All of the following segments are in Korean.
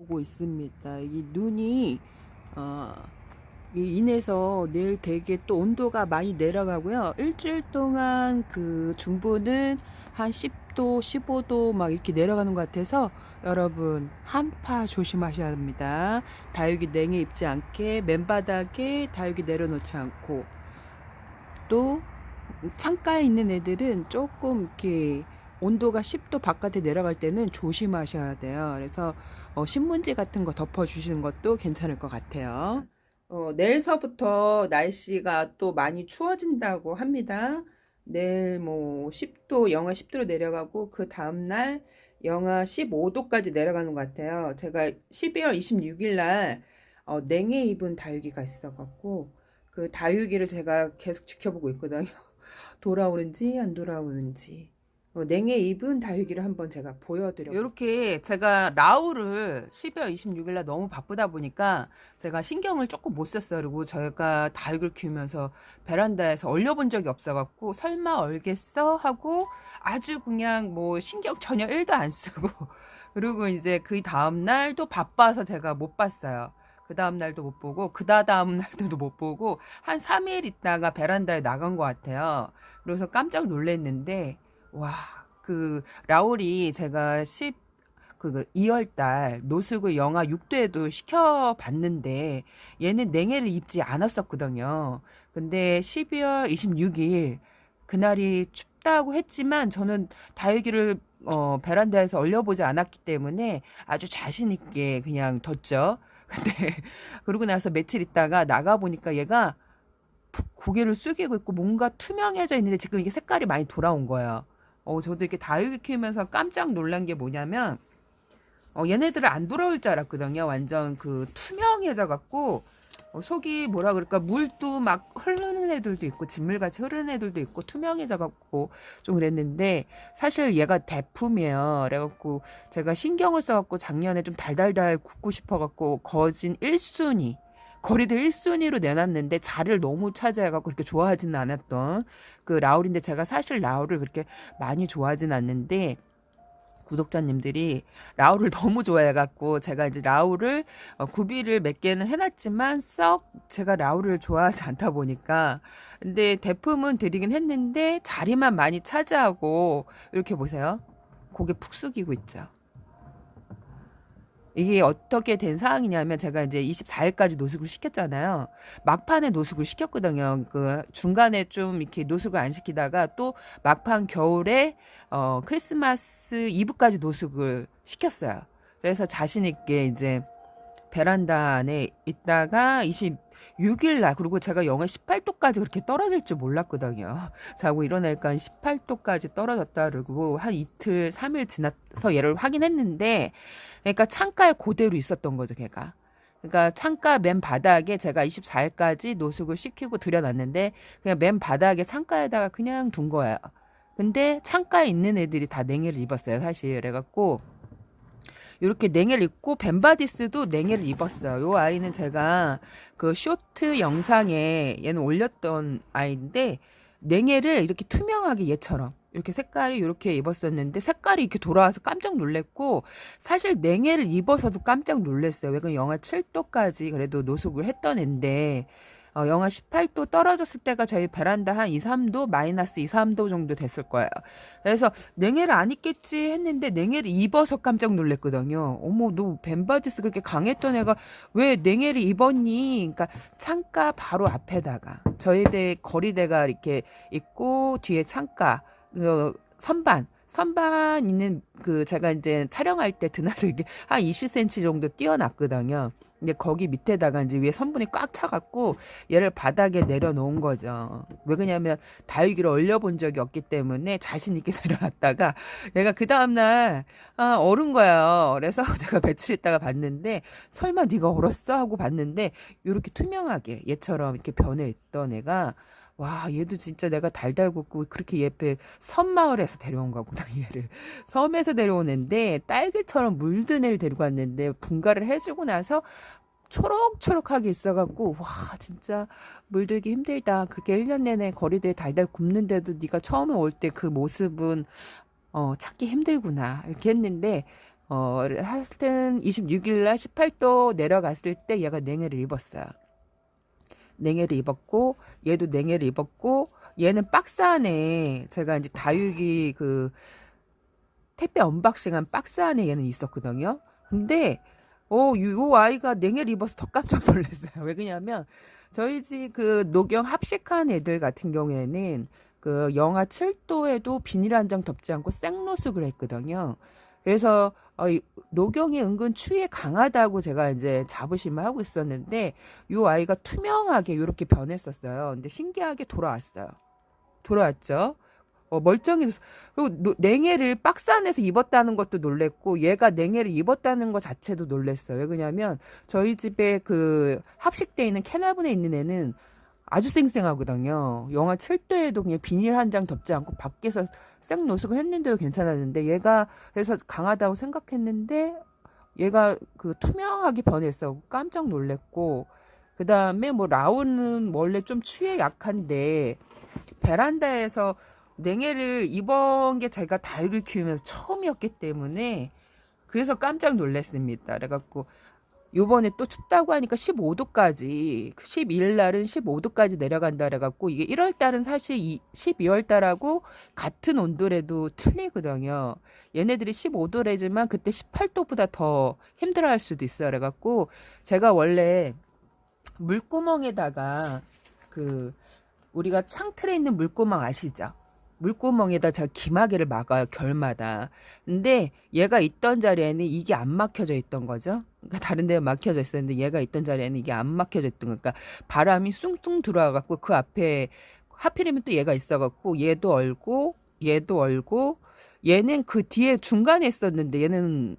오고 있습니다. 이 눈이 어, 인해서 내일 되게 또 온도가 많이 내려가고요. 일주일 동안 그 중부는 한 10도, 15도 막 이렇게 내려가는 것 같아서 여러분 한파 조심하셔야 합니다. 다육이 냉해 입지 않게 맨바닥에 다육이 내려놓지 않고, 또 창가에 있는 애들은 조금 이렇게 온도가 10도 바깥에 내려갈 때는 조심하셔야 돼요. 그래서 신문지 같은 거 덮어 주시는 것도 괜찮을 것 같아요. 내일서부터 날씨가 또 많이 추워진다고 합니다. 내일 뭐 10도, 영하 10도로 내려가고, 그 다음날 영하 15도까지 내려가는 것 같아요. 제가 12월 26일 날 냉해 입은 다육이가 있어갖고, 그 다육이를 제가 계속 지켜보고 있거든요. 돌아오는지 안 돌아오는지. 냉해 입은 다육이를 한번 제가 보여드려. 이렇게 제가 라우를 12월 26일 날 너무 바쁘다 보니까 제가 신경을 조금 못 썼어요. 그리고 저희가 다육이를 키우면서 베란다에서 얼려본 적이 없어갖고 설마 얼겠어 하고 아주 그냥 뭐 신경 전혀 1도 안 쓰고 그리고 이제 그 다음 날도 바빠서 제가 못 봤어요. 그 다음 날도 못 보고, 그 다음 날도 못 보고, 한 3일 있다가 베란다에 나간 것 같아요. 그래서 깜짝 놀랐는데, 와, 그, 라울이 제가 2월 달 노숙을 영하 6도에도 시켜봤는데, 얘는 냉해를 입지 않았었거든요. 근데 12월 26일, 그날이 춥다고 했지만, 저는 다육이를 베란다에서 얼려보지 않았기 때문에 아주 자신있게 그냥 뒀죠. 근데 그러고 나서 며칠 있다가 나가보니까 얘가 고개를 숙이고 있고 뭔가 투명해져 있는데 지금 이게 색깔이 많이 돌아온 거예요. 저도 이렇게 다육이 키우면서 깜짝 놀란 게 뭐냐면, 얘네들을 안 돌아올 줄 알았거든요. 완전 그 투명해져 갖고, 속이 뭐라 그럴까, 물도 막 흐르는 애들도 있고 진물같이 흐르는 애들도 있고 투명해져 갖고 좀 그랬는데, 사실 얘가 대품이에요. 그래갖고 제가 신경을 써갖고 작년에 좀 달달달 굽고 싶어갖고 거진 1순위, 거리도 1순위로 내놨는데 자리를 너무 차지해갖고 그렇게 좋아하지는 않았던 그 라울인데, 제가 사실 라울을 그렇게 많이 좋아하진 않는데 구독자님들이 라울을 너무 좋아해갖고 제가 이제 라울을 구비를 몇 개는 해놨지만 썩 제가 라울을 좋아하지 않다 보니까, 근데 대품은 드리긴 했는데 자리만 많이 차지하고, 이렇게 보세요. 고개 푹 숙이고 있죠. 이게 어떻게 된 상황이냐면, 제가 이제 24일까지 노숙을 시켰잖아요. 막판에 노숙을 시켰거든요. 그 중간에 좀 이렇게 노숙을 안 시키다가 또 막판 겨울에 크리스마스 이브까지 노숙을 시켰어요. 그래서 자신 있게 이제 베란다 안에 있다가 26일 날, 그리고 제가 영하 18도까지 그렇게 떨어질 줄 몰랐거든요. 자고 일어나니까 18도까지 떨어졌다 그러고 한 이틀 3일 지나서 얘를 확인했는데, 그러니까 창가에 그대로 있었던 거죠, 걔가. 그러니까 창가 맨 바닥에 제가 24일까지 노숙을 시키고 들여놨는데 그냥 맨 바닥에 창가에다가 그냥 둔 거예요. 근데 창가에 있는 애들이 다 냉해를 입었어요, 사실. 그래갖고 이렇게 냉해를 입고 벤바디스도 냉해를 입었어요. 요 아이는 제가 그 쇼트 영상에 얘는 올렸던 아이인데, 냉해를 이렇게 투명하게 얘처럼 이렇게 색깔이 이렇게 입었었는데 색깔이 이렇게 돌아와서 깜짝 놀랐고, 사실 냉해를 입어서도 깜짝 놀랐어요. 왜냐면 영하 7도까지 그래도 노숙을 했던 앤데 영하 18도 떨어졌을 때가 저희 베란다 한 2, 3도, 마이너스 2, 3도 정도 됐을 거예요. 그래서 냉해를 안 입겠지 했는데 냉해를 입어서 깜짝 놀랐거든요. 어머, 너 벤바디스 그렇게 강했던 애가 왜 냉해를 입었니? 그러니까 창가 바로 앞에다가 저희들 거리대가 이렇게 있고, 뒤에 창가, 선반 있는 그 제가 이제 촬영할 때 드나들 이게 한 20cm 정도 띄어놨거든요. 근데 거기 밑에다가 이제 위에 선분이 꽉 차갖고 얘를 바닥에 내려놓은 거죠. 왜 그러냐면 다육이를 얼려본 적이 없기 때문에 자신 있게 내려놨다가 얘가 그 다음날 얼은 거예요. 그래서 제가 며칠 있다가 봤는데, 설마 네가 얼었어? 하고 봤는데 이렇게 투명하게 얘처럼 이렇게 변해 있던 애가, 와, 얘도 진짜 내가 달달 굽고 그렇게 예쁘게 섬마을에서 데려온 거구나, 얘를. 섬에서 데려온 애인데 딸기처럼 물든 애를 데리고 왔는데 분갈이를 해주고 나서 초록초록하게 있어갖고, 와, 진짜 물들기 힘들다. 그렇게 1년 내내 거리대에 달달 굽는데도 네가 처음에 올 때 그 모습은 찾기 힘들구나, 이렇게 했는데, 하여튼 26일 날 18도 내려갔을 때 얘가 냉해를 입었어요. 냉해를 입었고 얘도 냉해를 입었고 얘는 박스 안에 제가 이제 다육이 그 택배 언박싱한 박스 안에 얘는 있었거든요. 근데 요 아이가 냉해를 입어서 더 깜짝 놀랐어요. 왜 그러냐면 저희 집 그 녹용 합식한 애들 같은 경우에는 그 영하 7도에도 비닐 한 장 덮지 않고 생노숙을 했거든요. 그래서 이 녹용이 은근 추위에 강하다고 제가 이제 자부심을 하고 있었는데 요 아이가 투명하게 이렇게 변했었어요. 근데 신기하게 돌아왔어요. 돌아왔죠. 멀쩡해졌어. 그리고 냉해를 박스 안에서 입었다는 것도 놀랬고 얘가 냉해를 입었다는 것 자체도 놀랬어요. 왜 그러냐면 저희 집에 그 합식돼 있는 캐나분에 있는 애는 아주 쌩쌩하거든요. 영하 7도에도 그냥 비닐 한 장 덮지 않고 밖에서 생노숙을 했는데도 괜찮았는데 얘가 그래서 강하다고 생각했는데 얘가 그 투명하게 변했어. 깜짝 놀랬고 그 다음에 뭐 라온은 원래 좀 추위에 약한데 베란다에서 냉해를 입은 게 제가 다육을 키우면서 처음이었기 때문에 그래서 깜짝 놀랐습니다. 그래갖고 요번에 또 춥다고 하니까 15도까지 12일 날은 15도까지 내려간다 그래갖고 이게 1월 달은 사실 12월 달하고 같은 온도래도 틀리거든요. 얘네들이 15도래지만 그때 18도보다 더 힘들어할 수도 있어요. 그래갖고 제가 원래 물구멍에다가 그 우리가 창틀에 있는 물구멍 아시죠? 물구멍에다 제가 기마개를 막아요, 결마다. 근데 얘가 있던 자리에는 이게 안 막혀져 있던 거죠. 그러니까 다른 데가 막혀져 있었는데 얘가 있던 자리에는 이게 안 막혀져 있던 거니까 바람이 숭숭 들어와갖고 그 앞에 하필이면 또 얘가 있어갖고 얘도 얼고 얘도 얼고 얘는 그 뒤에 중간에 있었는데 얘는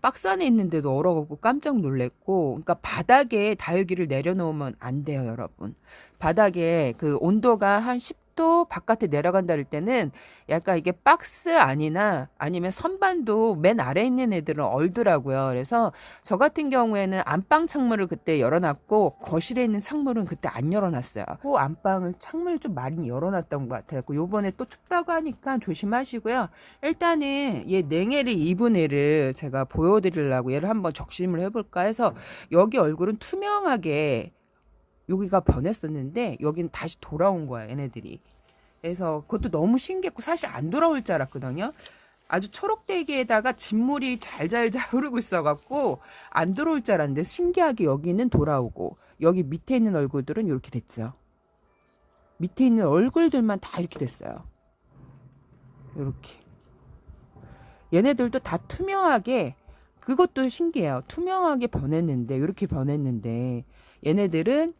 박스 안에 있는데도 얼어갖고 깜짝 놀랬고 그러니까 바닥에 다육이를 내려놓으면 안 돼요, 여러분. 바닥에 그 온도가 한 10도 바깥에 내려간다 할 때는 약간 이게 박스 안이나 아니면 선반도 맨 아래에 있는 애들은 얼더라고요. 그래서 저 같은 경우에는 안방 창문을 그때 열어놨고 거실에 있는 창문은 그때 안 열어놨어요. 그 안방을 창문을 좀 많이 열어놨던 것 같아요. 요번에 또 춥다고 하니까 조심하시고요. 일단은 얘 냉해를 입은 애를 제가 보여드리려고 얘를 한번 적심을 해볼까 해서 여기 얼굴은 투명하게 여기가 변했었는데 여기는 다시 돌아온 거야 얘네들이. 그래서 그것도 너무 신기했고 사실 안 돌아올 줄 알았거든요. 아주 초록대기에다가 진물이 잘잘잘 흐르고 있어갖고 안 돌아올 줄 알았는데 신기하게 여기는 돌아오고 여기 밑에 있는 얼굴들은 이렇게 됐죠. 밑에 있는 얼굴들만 다 이렇게 됐어요. 이렇게. 얘네들도 다 투명하게 그것도 신기해요. 투명하게 변했는데 이렇게 변했는데 얘네들은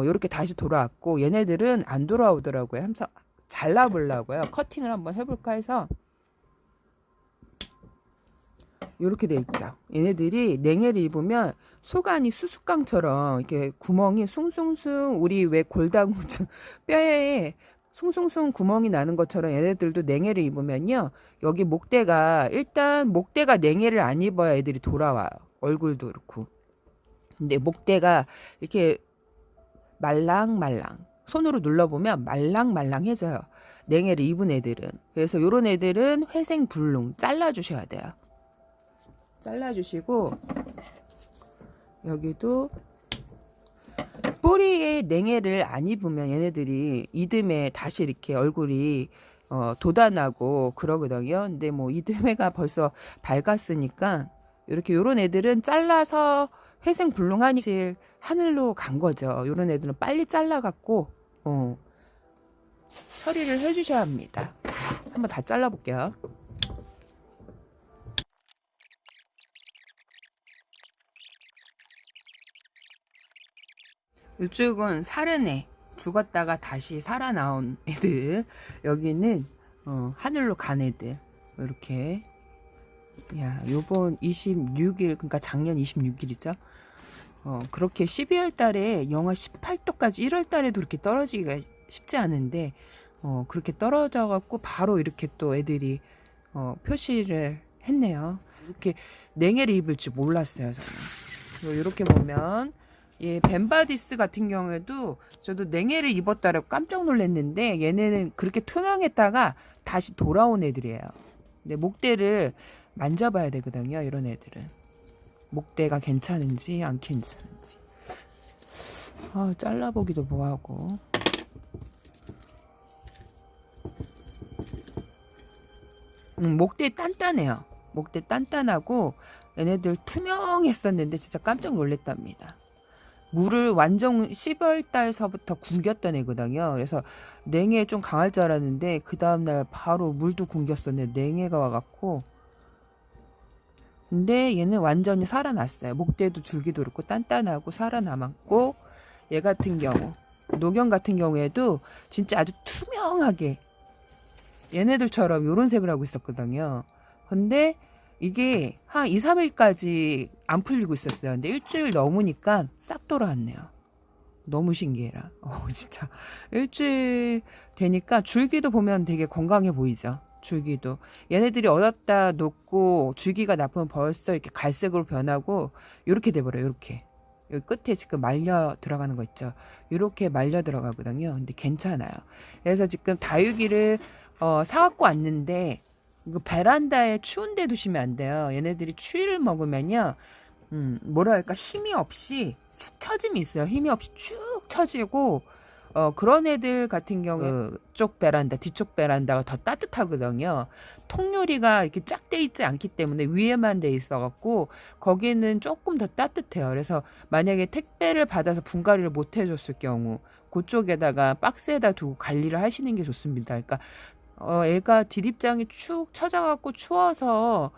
이렇게 다시 돌아왔고 얘네들은 안 돌아오더라고요. 한번 잘라보려고요. 커팅을 한번 해볼까 해서 이렇게 돼 있죠. 얘네들이 냉해를 입으면 속안이 수수깡처럼 이렇게 구멍이 숭숭숭 우리 왜 골다구 뼈에 숭숭숭 구멍이 나는 것처럼 얘네들도 냉해를 입으면요. 여기 목대가 일단 목대가 냉해를 안 입어야 애들이 돌아와요. 얼굴도 그렇고. 근데 목대가 이렇게 말랑말랑 손으로 눌러보면 말랑말랑해져요. 냉해를 입은 애들은. 그래서 요런 애들은 회생불능 잘라주셔야 돼요. 잘라주시고 여기도 뿌리에 냉해를 안 입으면 얘네들이 이듬해 다시 이렇게 얼굴이 돋아나고 그러거든요. 근데 뭐 이듬해가 벌써 밝았으니까 이렇게 요런 애들은 잘라서 회생불능하니 하늘로 간 거죠. 요런 애들은 빨리 잘라갖고 처리를 해주셔야 합니다. 한번 다 잘라볼게요. 이쪽은 살은 애 죽었다가 다시 살아나온 애들. 여기는 하늘로 간 애들. 이렇게 야 요번 26일 그러니까 작년 26일이죠. 그렇게 12월 달에 영하 18도까지 1월 달에도 그렇게 떨어지기가 쉽지 않은데 그렇게 떨어져 갖고 바로 이렇게 또 애들이 표시를 했네요. 이렇게 냉해를 입을 줄 몰랐어요 저는. 그리고 이렇게 보면 예, 벤바디스 같은 경우에도 저도 냉해를 입었다라고 깜짝 놀랐는데 얘네는 그렇게 투명했다가 다시 돌아온 애들이에요. 근데 목대를 만져봐야 되거든요. 이런 애들은 목대가 괜찮은지 안 괜찮은지. 잘라보기도 뭐하고. 목대 단단해요. 목대 단단하고 얘네들 투명했었는데 진짜 깜짝 놀랐답니다. 물을 완전 12월달서부터 굶겼던 애거든요. 그래서 냉해 좀 강할 줄 알았는데 그 다음날 바로 물도 굶겼었는데 냉해가 와갖고. 근데 얘는 완전히 살아났어요. 목대도 줄기도 그렇고 단단하고 살아남았고, 얘 같은 경우 노경 같은 경우에도 진짜 아주 투명하게 얘네들처럼 요런 색을 하고 있었거든요. 근데 이게 한 2, 3일까지 안 풀리고 있었어요. 근데 일주일 넘으니까 싹 돌아왔네요. 너무 신기해라. 진짜 일주일 되니까 줄기도 보면 되게 건강해 보이죠. 줄기도 얘네들이 얻었다 놓고 줄기가 나쁘면 벌써 이렇게 갈색으로 변하고 이렇게 돼버려요. 이렇게 여기 끝에 지금 말려 들어가는 거 있죠. 이렇게 말려 들어가거든요. 근데 괜찮아요. 그래서 지금 다육이를 사갖고 왔는데 이거 베란다에 추운 데 두시면 안 돼요. 얘네들이 추위를 먹으면요, 뭐랄까 힘이 없이 축 처짐이 있어요. 힘이 없이 쭉 처지고, 그런 애들 같은 경우 쪽 베란다, 뒤쪽 베란다가 더 따뜻하거든요. 통유리가 이렇게 쫙 돼 있지 않기 때문에 위에만 돼 있어갖고 거기는 조금 더 따뜻해요. 그래서 만약에 택배를 받아서 분갈이를 못 해줬을 경우 그쪽에다가 박스에다 두고 관리를 하시는 게 좋습니다. 그러니까 애가 뒷입장이 축 처져갖고 추워서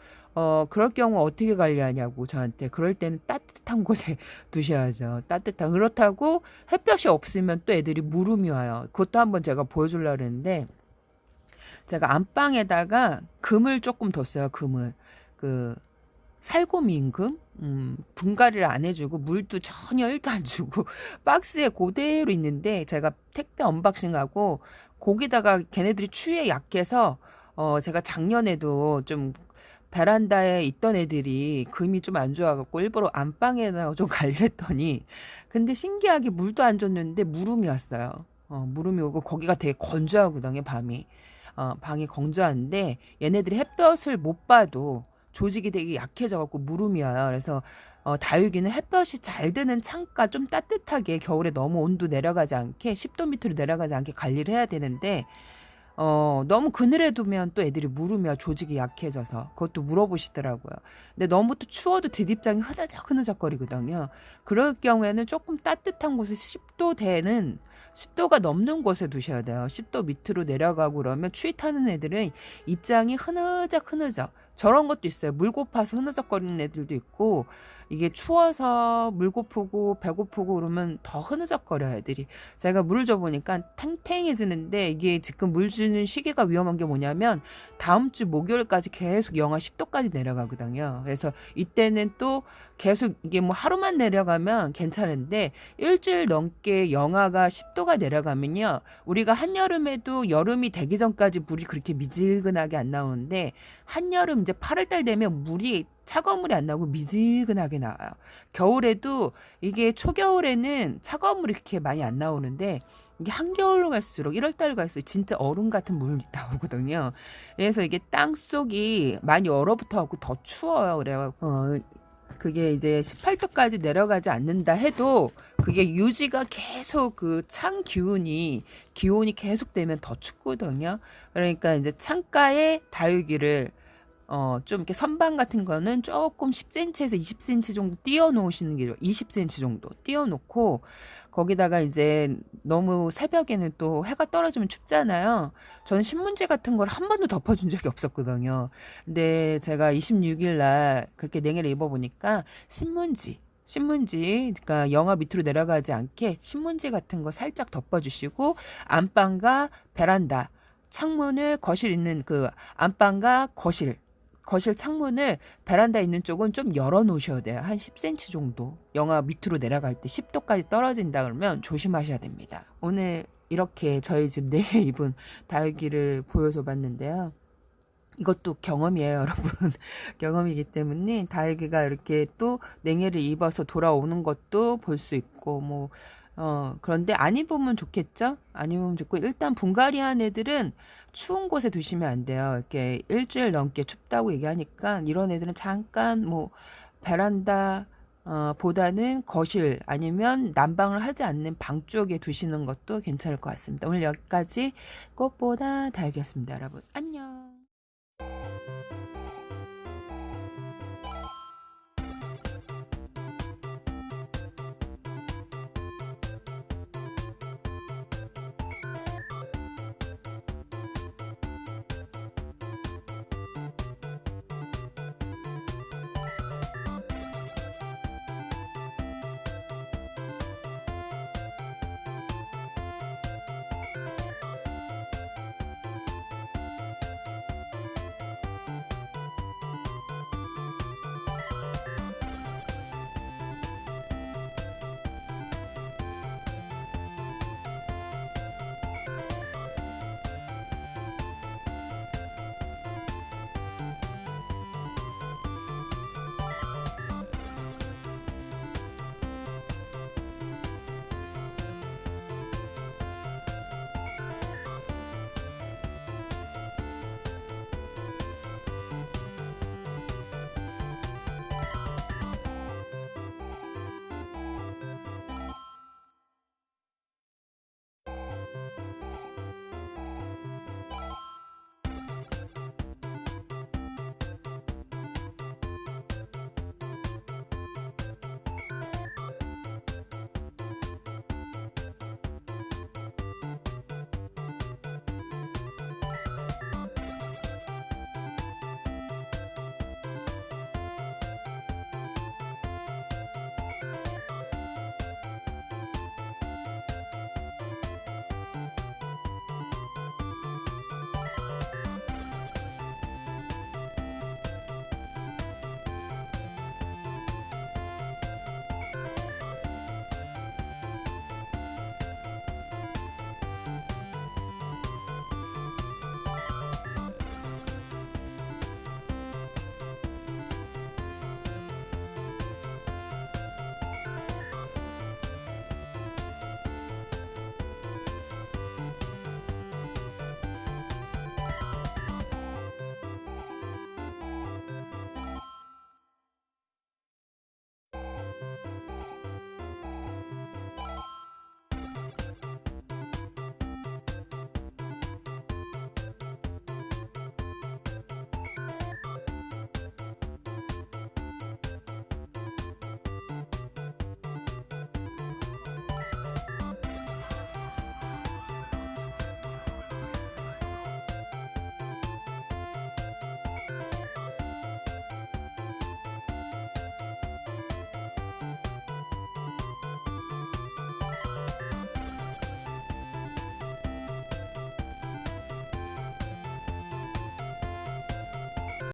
그럴 경우 어떻게 관리하냐고 저한테. 그럴 때는 따뜻한 곳에 두셔야죠. 따뜻한. 그렇다고 햇볕이 없으면 또 애들이 물음이 와요. 그것도 한번 제가 보여주려고 그랬는데, 제가 안방에다가 금을 조금 뒀어요. 금을. 그 살구미 임금? 분갈이를 안 해주고 물도 전혀 1도 안 주고 박스에 그대로 있는데, 제가 택배 언박싱하고 거기다가 걔네들이 추위에 약해서 제가 작년에도 좀 베란다에 있던 애들이 금이 좀 안 좋아갖고 일부러 안방에다가 좀 관리를 했더니, 근데 신기하게 물도 안 줬는데 물음이 왔어요. 물음이 오고 거기가 되게 건조하거든요. 밤이. 방이 건조한데 얘네들이 햇볕을 못 봐도 조직이 되게 약해져갖고 물음이 와요. 그래서 다육이는 햇볕이 잘 드는 창가, 좀 따뜻하게 겨울에 너무 온도 내려가지 않게 10도 밑으로 내려가지 않게 관리를 해야 되는데, 너무 그늘에 두면 또 애들이 물으며 조직이 약해져서 그것도 물어보시더라고요. 근데 너무 또 추워도 뒷입장이 흐느적흐느적거리거든요. 그럴 경우에는 조금 따뜻한 곳에 10도가 넘는 곳에 두셔야 돼요. 10도 밑으로 내려가고 그러면 추위 타는 애들은 입장이 흐느적 저런 것도 있어요. 물 고파서 흐느적거리는 애들도 있고, 이게 추워서 물 고프고 배고프고 그러면 더 흐느적거려요, 애들이. 제가 물을 줘보니까 탱탱해지는데, 이게 지금 물 주는 시기가 위험한 게 뭐냐면 다음 주 목요일까지 계속 영하 10도까지 내려가거든요. 그래서 이때는 또 계속 이게 뭐 하루만 내려가면 괜찮은데 일주일 넘게 영하가 10도가 내려가면요, 우리가 한여름에도 여름이 되기 전까지 물이 그렇게 미지근하게 안 나오는데 한여름 이제 8월달 되면 물이 차가운 물이 안 나오고 미지근하게 나와요. 겨울에도 이게 초겨울에는 차가운 물이 그렇게 많이 안 나오는데 이게 한겨울로 갈수록 1월달 갈수록 진짜 얼음 같은 물이 나오거든요. 그래서 이게 땅 속이 많이 얼어붙어 갖고 더 추워요. 그래갖고 그게 이제 18도까지 내려가지 않는다 해도 그게 유지가 계속 그 창 기온이 계속되면 더 춥거든요. 그러니까 이제 창가에 다육이를 좀 이렇게 선반 같은 거는 조금 10cm에서 20cm 정도 띄워 놓으시는 게 좋아요. 20cm 정도 띄워 놓고 거기다가 이제 너무 새벽에는 또 해가 떨어지면 춥잖아요. 저는 신문지 같은 걸 한 번도 덮어준 적이 없었거든요. 근데 제가 26일 날 그렇게 냉해를 입어보니까 신문지, 그러니까 영하 밑으로 내려가지 않게 신문지 같은 거 살짝 덮어주시고, 안방과 베란다, 창문을, 거실 있는 그 안방과 거실 창문을 베란다에 있는 쪽은 좀 열어 놓으셔야 돼요. 한 10cm 정도. 영하 밑으로 내려갈 때 10도까지 떨어진다 그러면 조심하셔야 됩니다. 오늘 이렇게 저희 집 내에 입은 다육이를 보여줘 봤는데요. 이것도 경험이에요, 여러분. 경험이기 때문에 다육이가 이렇게 또 냉해를 입어서 돌아오는 것도 볼 수 있고, 뭐 그런데 안 입으면 좋겠죠? 안 입으면 좋고, 일단 분갈이한 애들은 추운 곳에 두시면 안 돼요. 이렇게 일주일 넘게 춥다고 얘기하니까, 이런 애들은 잠깐 뭐, 베란다, 보다는 거실 아니면 난방을 하지 않는 방 쪽에 두시는 것도 괜찮을 것 같습니다. 오늘 여기까지 꽃보다 다육이었습니다. 여러분, 안녕.